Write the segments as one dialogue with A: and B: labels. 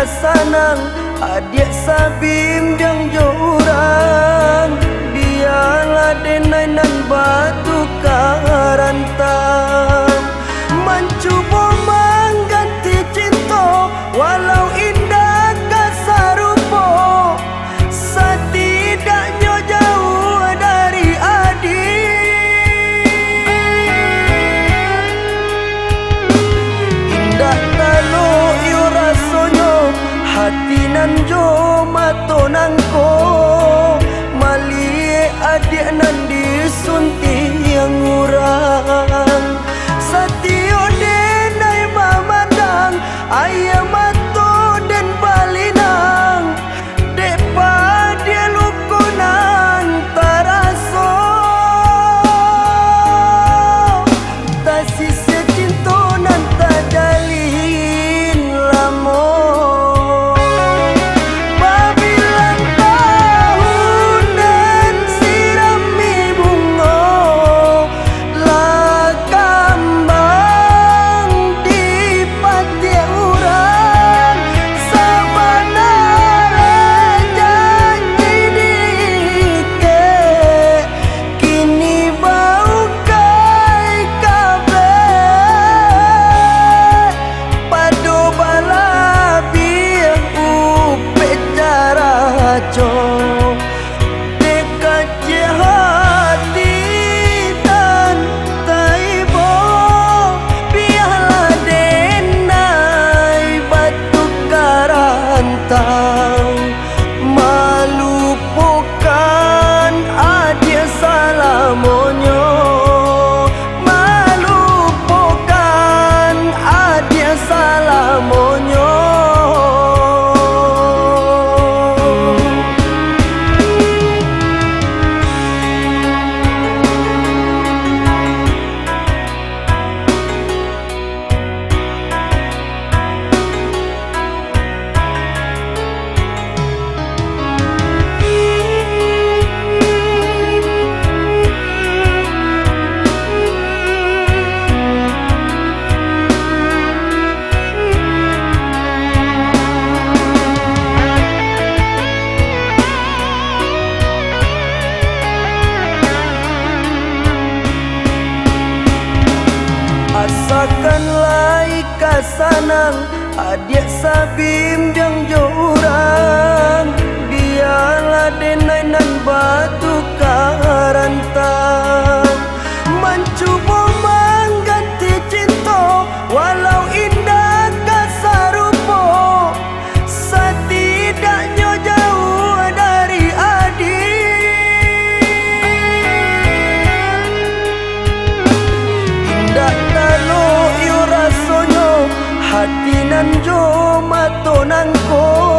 A: kasanang adik sabim yang jorang, biarlah denai nan batu karantang mencuba mengganti cinta walau indah kasarupo, setidaknya jauh dari adik. Indah talo yo rasonyo hati nan jo mato nangko, malie adik nan disunti yang urang, satio denai mamandang ayah mato dan balinang, depa dia lukunan taraso, tak sisa cinta nan tak jalin lamo. Babilang tahun dan sirami bunga, lah kambang di pati urang, sabanara janji dike, kini bau kai kabe, padu balabi upe cara co, dekat hati dan taibo, biarlah denai batu karantang melupakan adik salamonyo, melupakan adik salamonyo. Asakanlah kasanang adik sabim yang jorang, biarlah denai nan batu karantang mencuba mengganti cinta walau indah kasarupo, setidaknya jauh dari adik. Indah talo yo rasonyo hati nan jo mato nangko,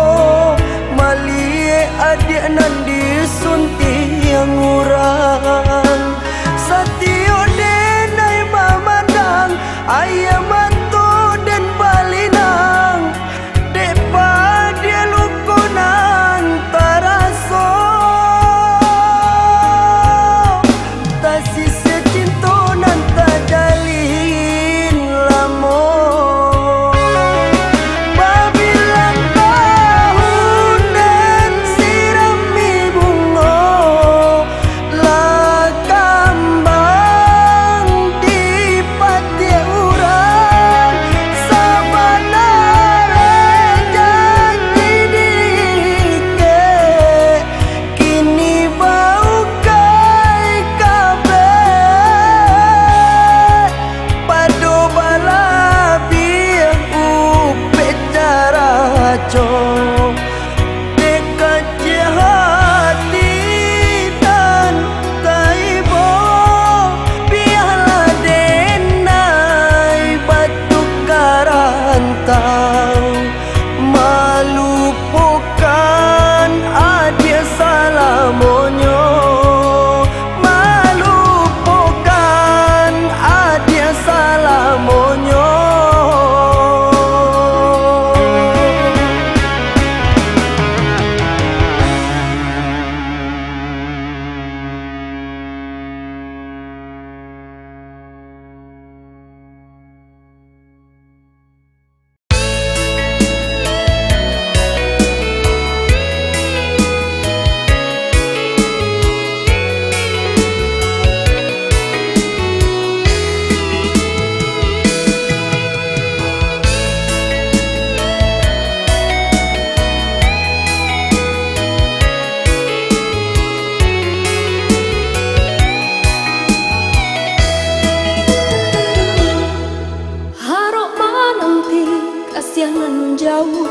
B: jauh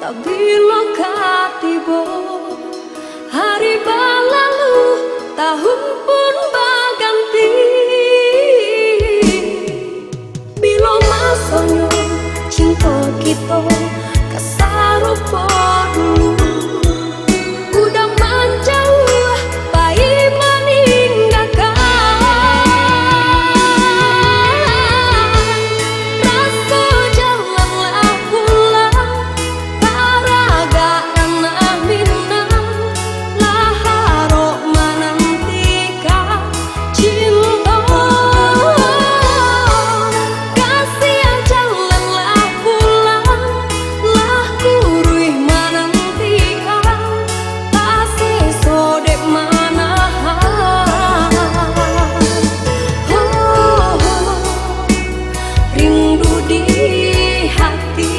B: tak bilang katibo. Hari berlalu, tahun pun berganti. Bila masanya cinta kita kesarupa dulu, udah menjauh bayi meninggalkan. Rasa jalanlah pulang paraga ranah minang, lah harap menantikan cinta. Kasih jalanlah pulang, lah kuruh menantikan kasih sodek manahan. Rindu di hati.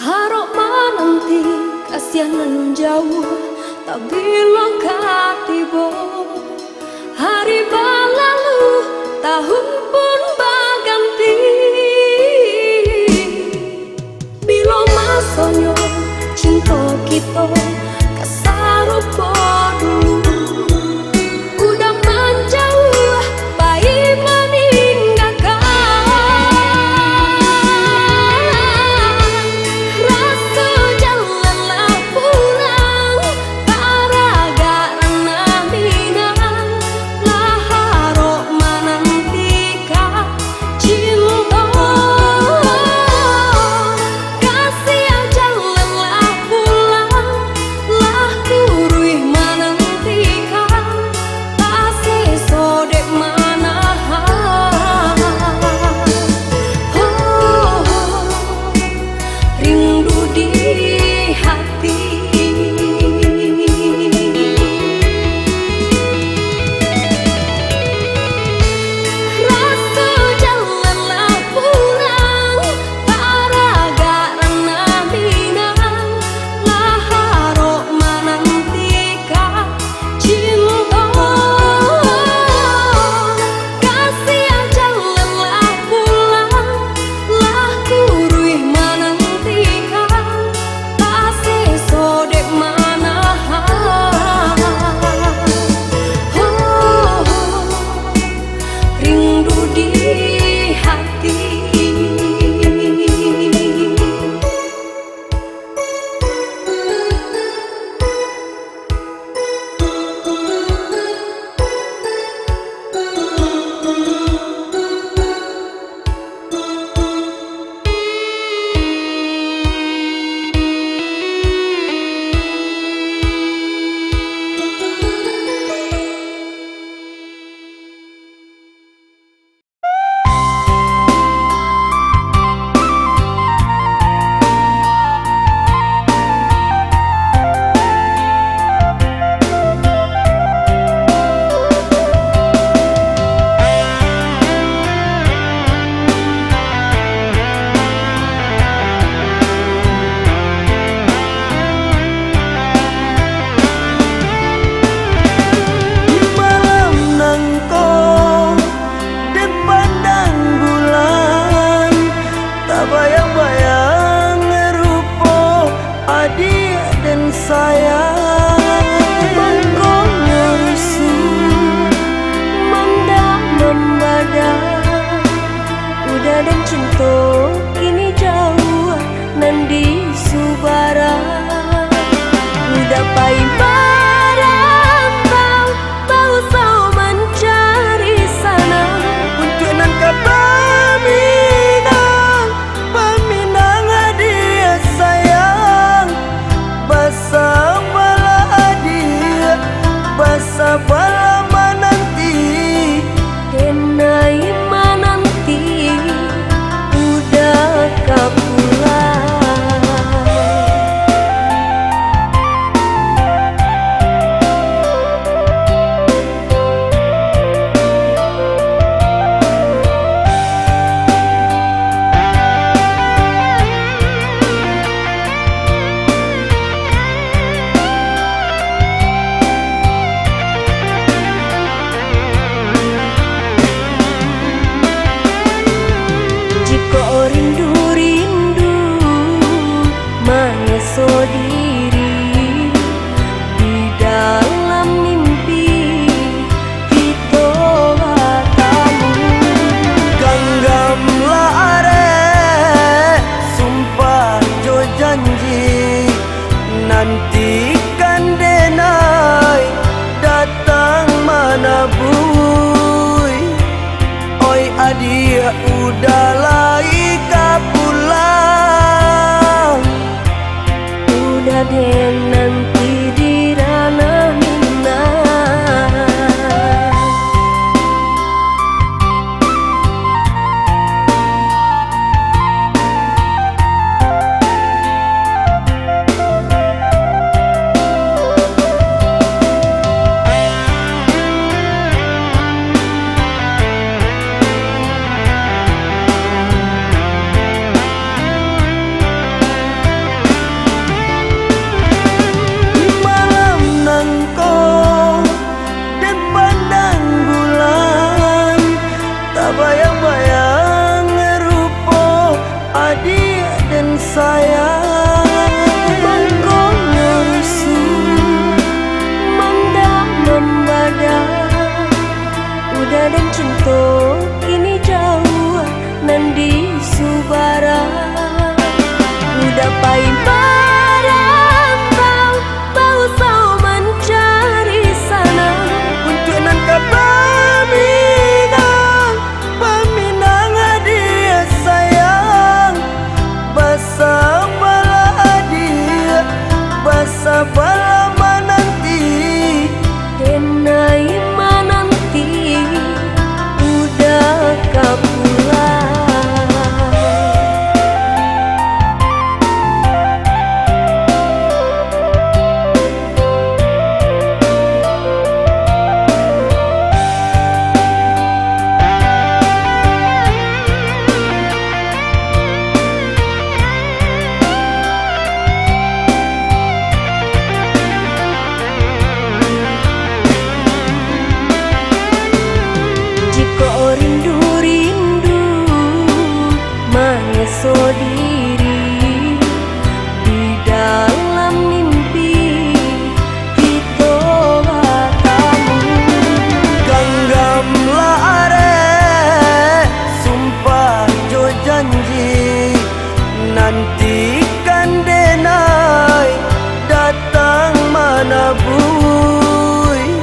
B: Harap menanti kasihan jauh tak bilang katibo. Hari berlalu, tahun pun berganti. Bila masanya cinta kita kesarupa dulu, udah menjauh bayi meninggalkan. Rasa jalanlah pulang paraga ranah minang, lah harap menantikan cinta. Kasih jalanlah pulang, lah kuruh menantikan kasih sodek manahan. Rindu di hati. Rasa jalanlah pulang paraga ranah minang, lah harap menantikan cinta. Kasih jalanlah pulang, lah kuruh menantikan kasih sodek manahan. Rindu di hati.
A: Malam nangko dan pandang bulan, tak bayang-bayang rupa adik dan sayang.
B: Bangkong merusu, manda membadak, udah dan cinta kini jauh nandi subara. Udah pahit merantau, bau sau mencari sana.
A: Untuk nangkap peminang, peminang hadiah sayang. Basah bala hadiah, basah bala menanti.
B: Denai menanti.
A: adia udahlah ika pulang.
B: Udah deh nanti di ranah Minang. Dan cinta kini jauh nan di Subara. Udah paling merantau, bau sau mencari sana.
A: Untuk nan ke Paminang, Paminang adia sayang. Basa bala adia, basa bala menanti.
B: Denai menanti, udah kau pulang. Rindu-rindu mengeso diri di dalam mimpi kita bertemu.
A: Genggamlah are, sumpah jo janji, nantikan denai datang mana bui.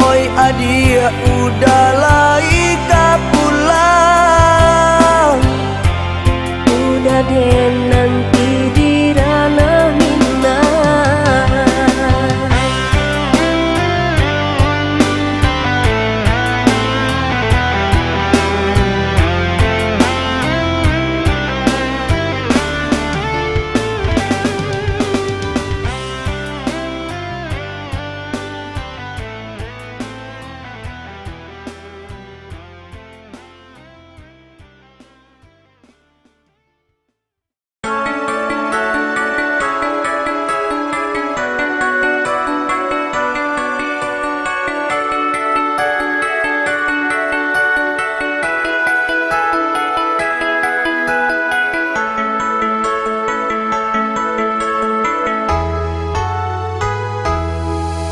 A: Oi adia udahlah ika pulang.
B: Udah deh nanti di ranah Minang.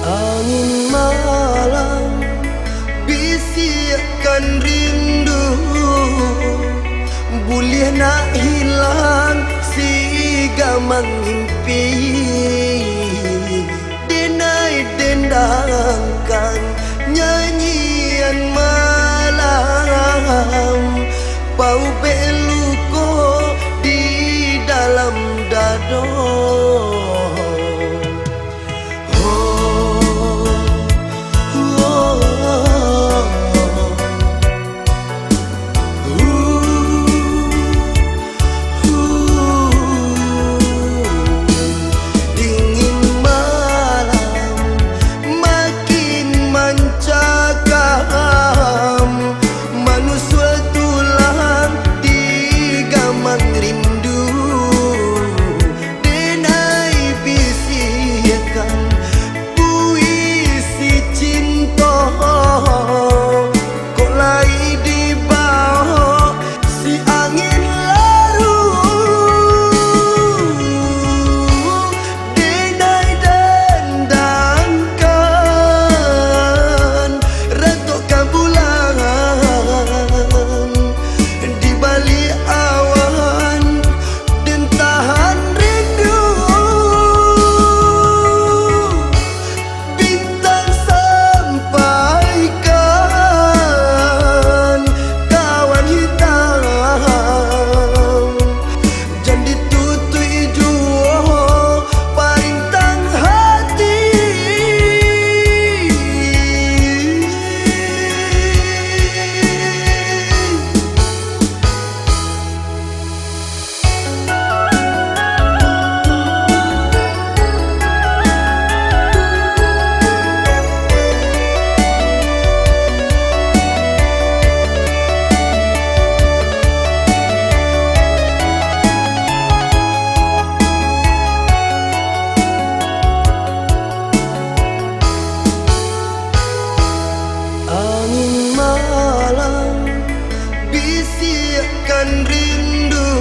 A: Angin malam bisikan rindu, boleh nak hilang si gamang mimpi. Denai dendangkan nyanyian malam, bau beluko di dalam dado. dengan rindu,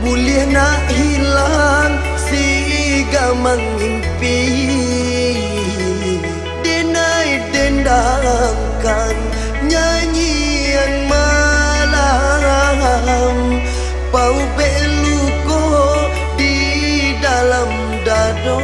A: boleh nak hilang si gamang mimpi. Denai dendangkan nyanyian malam, pau beluko di dalam dado.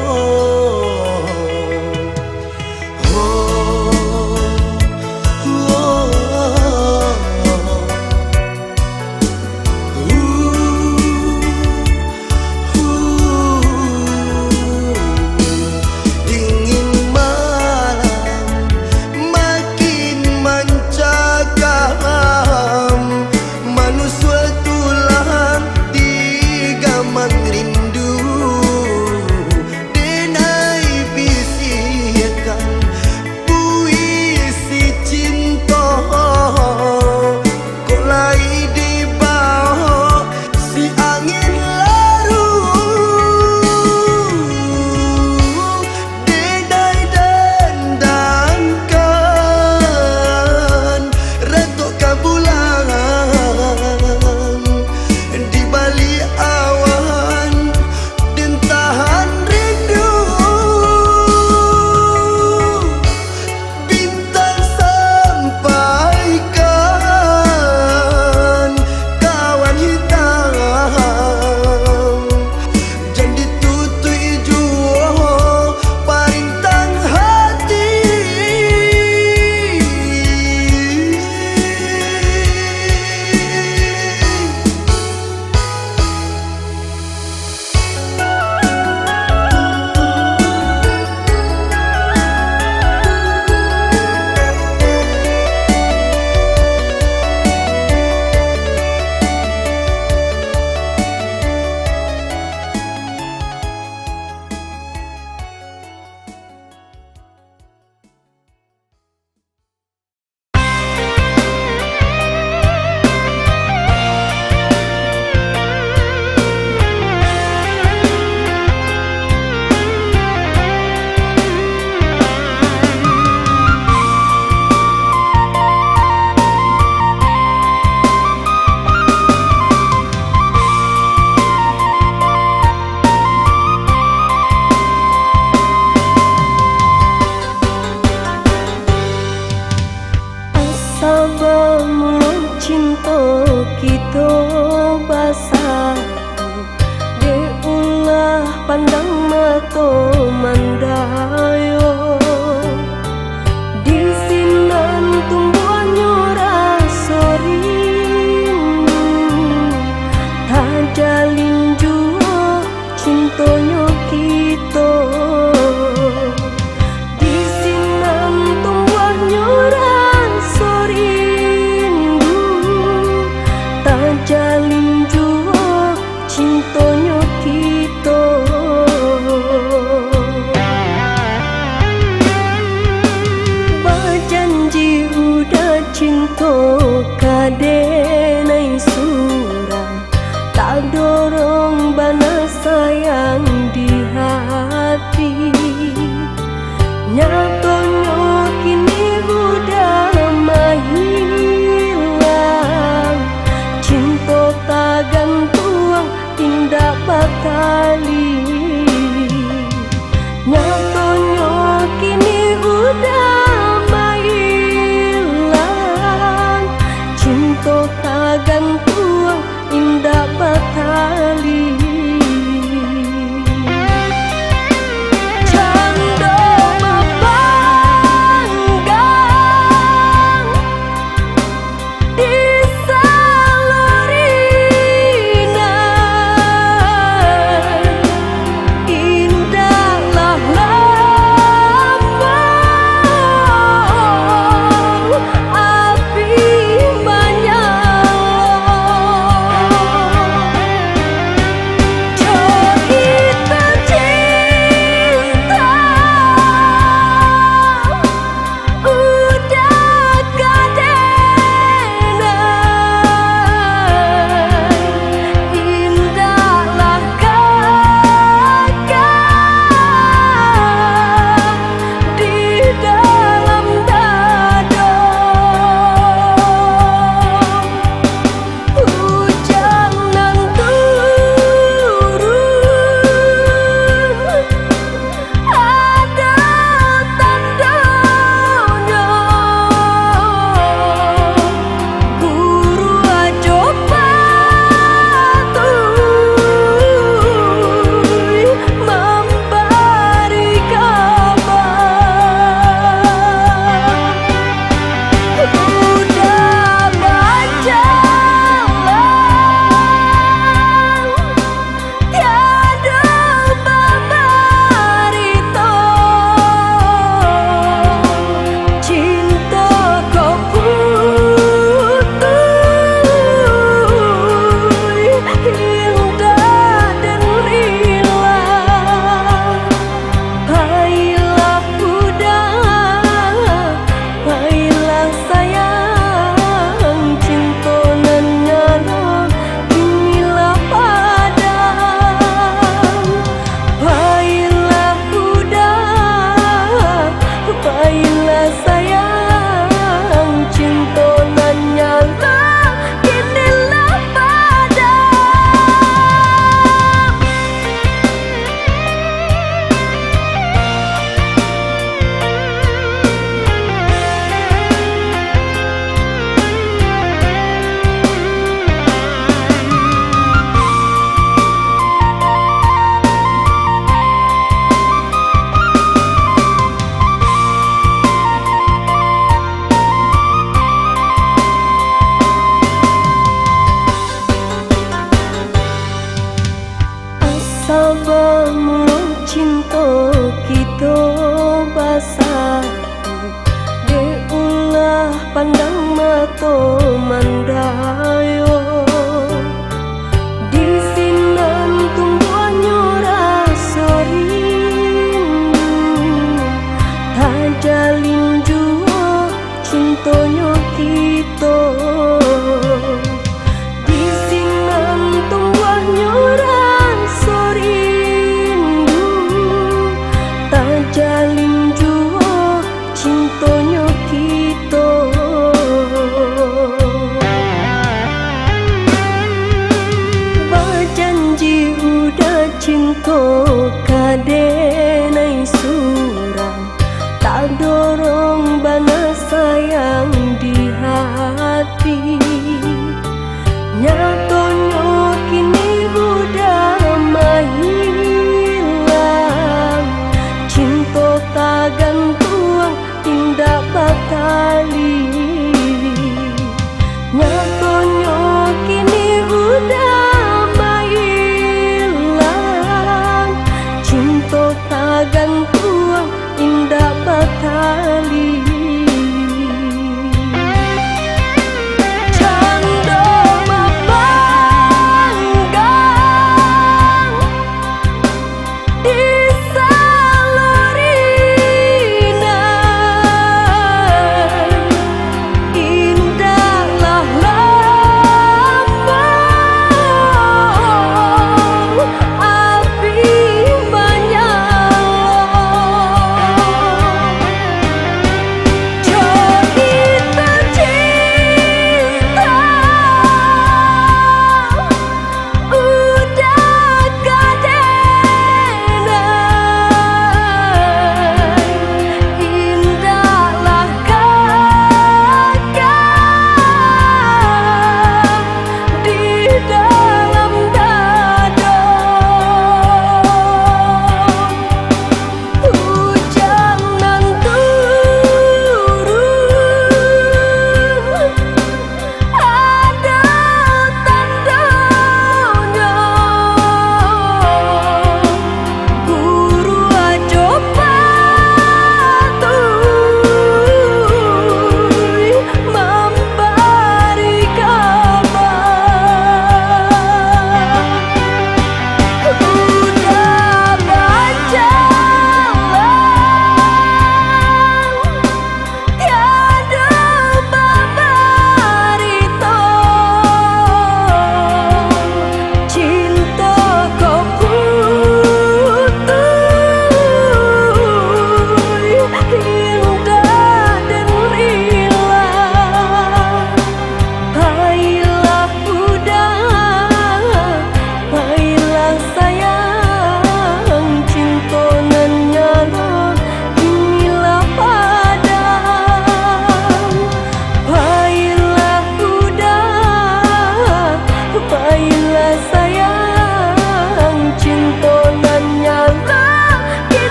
B: pandang mato mandang